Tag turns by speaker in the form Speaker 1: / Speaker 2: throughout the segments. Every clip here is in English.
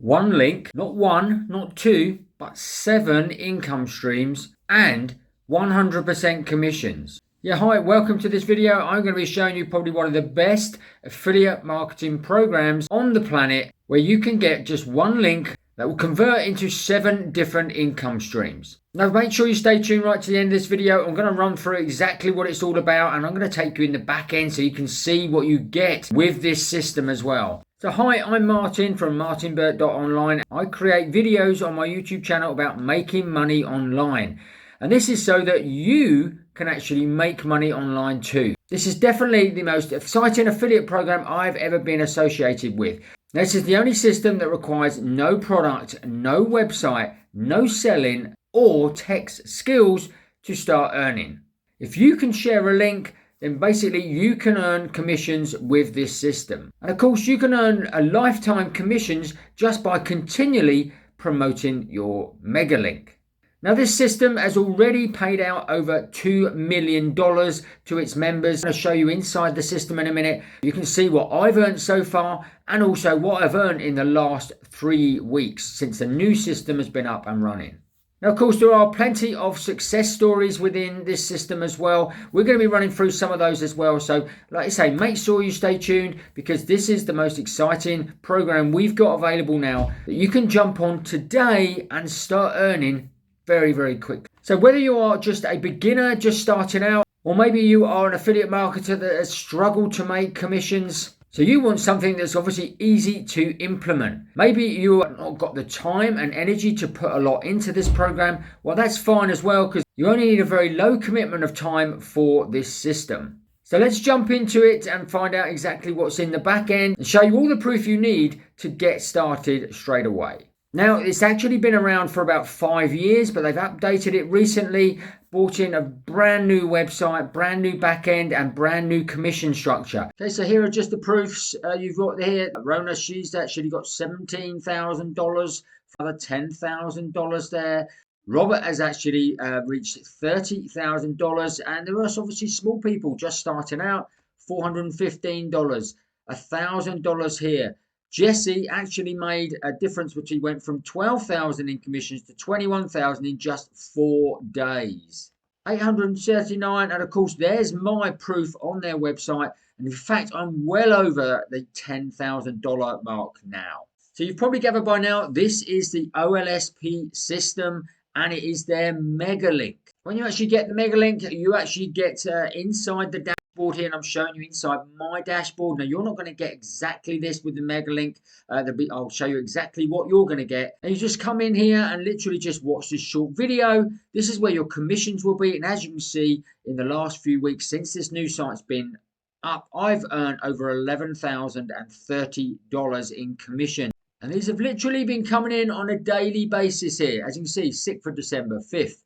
Speaker 1: One link, not one, not two, but 7 income streams and 100% commissions. Yeah, hi, welcome to this video. I'm going to be showing you probably one of the best affiliate marketing programs on the planet, where you can get just one link that will convert into 7 different income streams. Now make sure you stay tuned right to the end of this video. I'm going to run through exactly what it's all about, and I'm going to take you in the back end so you can see what you get with this system as well. So hi, I'm Martin from martinburt.online. I create videos on my YouTube channel about making money online. And this is so that you can actually make money online too. This is definitely the most exciting affiliate program I've ever been associated with. This is the only system that requires no product, no website, no selling or tech skills to start earning. If you can share a link, then basically you can earn commissions with this system. And of course, you can earn a lifetime commissions just by continually promoting your MEGALINK. Now, this system has already paid out over $2 million to its members. I'll show you inside the system in a minute. You can see what I've earned so far and also what I've earned in the last 3 weeks since the new system has been up and running. Now, of course, there are plenty of success stories within this system as well. We're going to be running through some of those as well. So, like I say, make sure you stay tuned, because this is the most exciting program we've got available now that you can jump on today and start earning very, very quick. So whether you are just a beginner just starting out, or maybe you are an affiliate marketer that has struggled to make commissions, so you want something that's obviously easy to implement. Maybe you have not got the time and energy to put a lot into this program. Well, that's fine as well, because you only need a very low commitment of time for this system. So let's jump into it and find out exactly what's in the back end and show you all the proof you need to get started straight away. Now, it's actually been around for about 5 years, but they've updated it recently, brought in a brand new website, brand new back end, and brand new commission structure. Okay, so here are just the proofs you've got here. Rona, she's actually got $17,000, another $10,000 there. Robert has actually reached $30,000, and there are obviously small people just starting out, $415, $1,000 here. Jesse actually made a difference, which he went from 12,000 in commissions to 21,000 in just 4 days. 839, and of course there's my proof on their website, and in fact I'm well over the $10,000 mark now. So you've probably gathered by now, this is the OLSP system, and it is their MEGALINK. When you actually get the MEGALINK, you actually get inside the dashboard here, and I'm showing you inside my dashboard. Now, you're not going to get exactly this with the MEGALINK. I'll show you exactly what you're going to get. And you just come in here and literally just watch this short video. This is where your commissions will be. And as you can see, in the last few weeks since this new site's been up, I've earned over $11,030 in commission. And these have literally been coming in on a daily basis here. As you can see, 6th of December, 5th,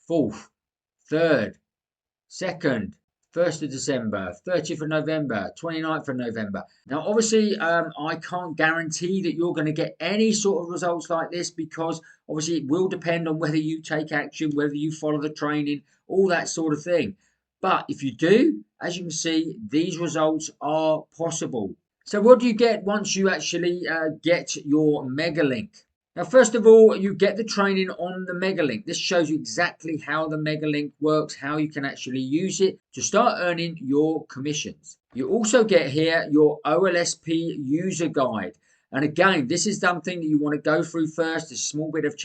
Speaker 1: 4th, 3rd, 2nd, 1st of December, 30th of November, 29th of November. Now, obviously, I can't guarantee that you're going to get any sort of results like this, because obviously it will depend on whether you take action, whether you follow the training, all that sort of thing. But if you do, as you can see, these results are possible. So what do you get once you actually get your MEGALINK? Now, first of all, you get the training on the MEGALINK. This shows you exactly how the MEGALINK works, how you can actually use it to start earning your commissions. You also get here your OLSP user guide. And again, this is something that you want to go through first, a small bit of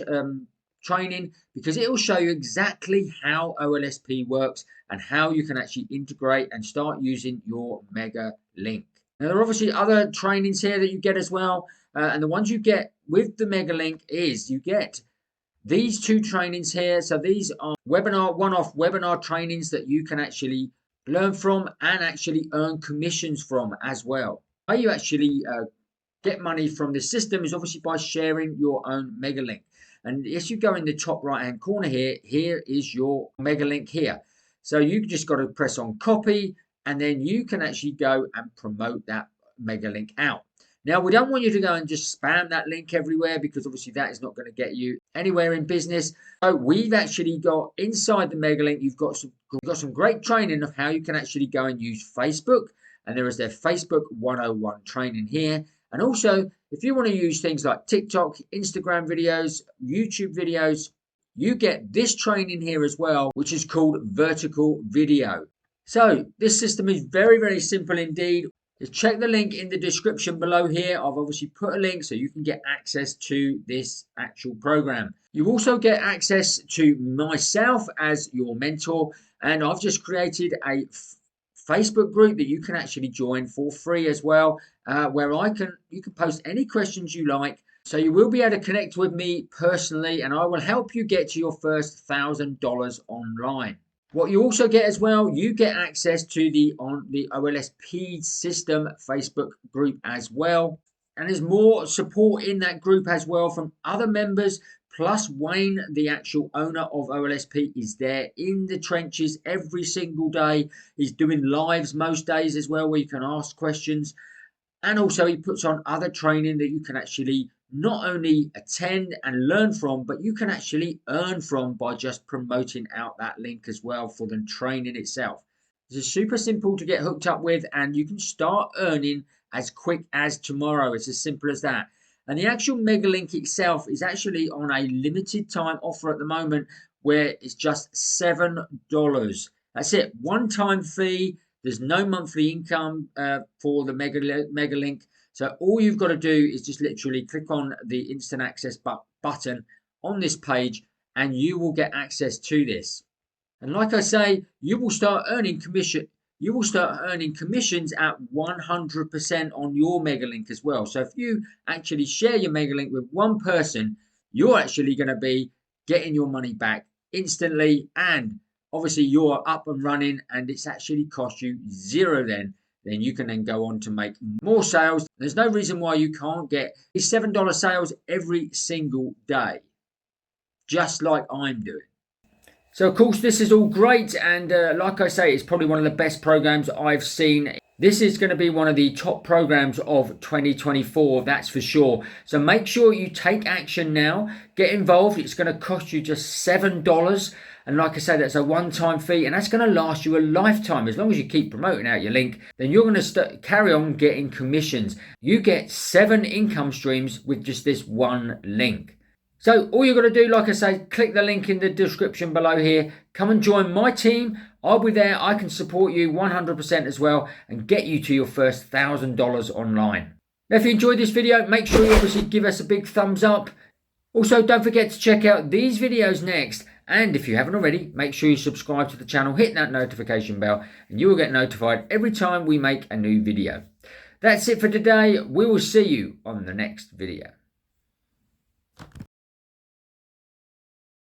Speaker 1: training, because it will show you exactly how OLSP works and how you can actually integrate and start using your MEGALINK. Now, there are obviously other trainings here that you get as well. And the ones you get with the MEGALINK is you get these 2 trainings here. So these are one-off webinar trainings that you can actually learn from and actually earn commissions from as well. How you actually get money from this system is obviously by sharing your own MEGALINK. And as you go in the top right-hand corner here, here is your MEGALINK here. So you just got to press on copy, and then you can actually go and promote that MEGALINK out. Now, we don't want you to go and just spam that link everywhere, because obviously that is not going to get you anywhere in business. So we've actually got inside the MEGALINK, you've got some great training of how you can actually go and use Facebook. And there is their Facebook 101 training here. And also, If you want to use things like TikTok, Instagram videos, YouTube videos, you get this training here as well, which is called vertical video. So this system is very, very simple indeed. Just check the link in the description below here. I've obviously put a link so you can get access to this actual program. You also get access to myself as your mentor, and I've just created a Facebook group that you can actually join for free as well, where you can post any questions you like. So you will be able to connect with me personally, and I will help you get to your first $1,000 online. What you also get as well, you get access to the OLSP system Facebook group as well. And there's more support in that group as well from other members. Plus Wayne, the actual owner of OLSP, is there in the trenches every single day. He's doing lives most days as well, where you can ask questions. And also he puts on other training that you can actually not only attend and learn from, but you can actually earn from by just promoting out that link as well for the training itself. This is super simple to get hooked up with, and you can start earning as quick as tomorrow. It's as simple as that. And the actual MEGALINK itself is actually on a limited time offer at the moment, where it's just $7. That's it, one-time fee. There's no monthly income for the MEGALINK. So all you've got to do is just literally click on the instant access button on this page, and you will get access to this. And like I say, you will start earning commission. You will start earning commissions at 100% on your MEGALINK as well. So if you actually share your MEGALINK with one person, you're actually going to be getting your money back instantly, and obviously you're up and running, and it's actually cost you zero then you can then go on to make more sales. There's no reason why you can't get these $7 sales every single day, just like I'm doing. So of course this is all great, and like I say, it's probably one of the best programs I've seen. This is going to be one of the top programs of 2024, that's for sure. So make sure you take action now, get involved. It's going to cost you just $7. And like I said, that's a one-time fee, and that's going to last you a lifetime. As long as you keep promoting out your link, then you're going to carry on getting commissions. You get 7 income streams with just this one link. So all you've got to do, like I say, click the link in the description below here. Come and join my team. I'll be there. I can support you 100% as well and get you to your first $1,000 online. Now, if you enjoyed this video, make sure you obviously give us a big thumbs up. Also, don't forget to check out these videos next. And if you haven't already, make sure you subscribe to the channel, hit that notification bell, and you will get notified every time we make a new video. That's it for today. We will see you on the next video.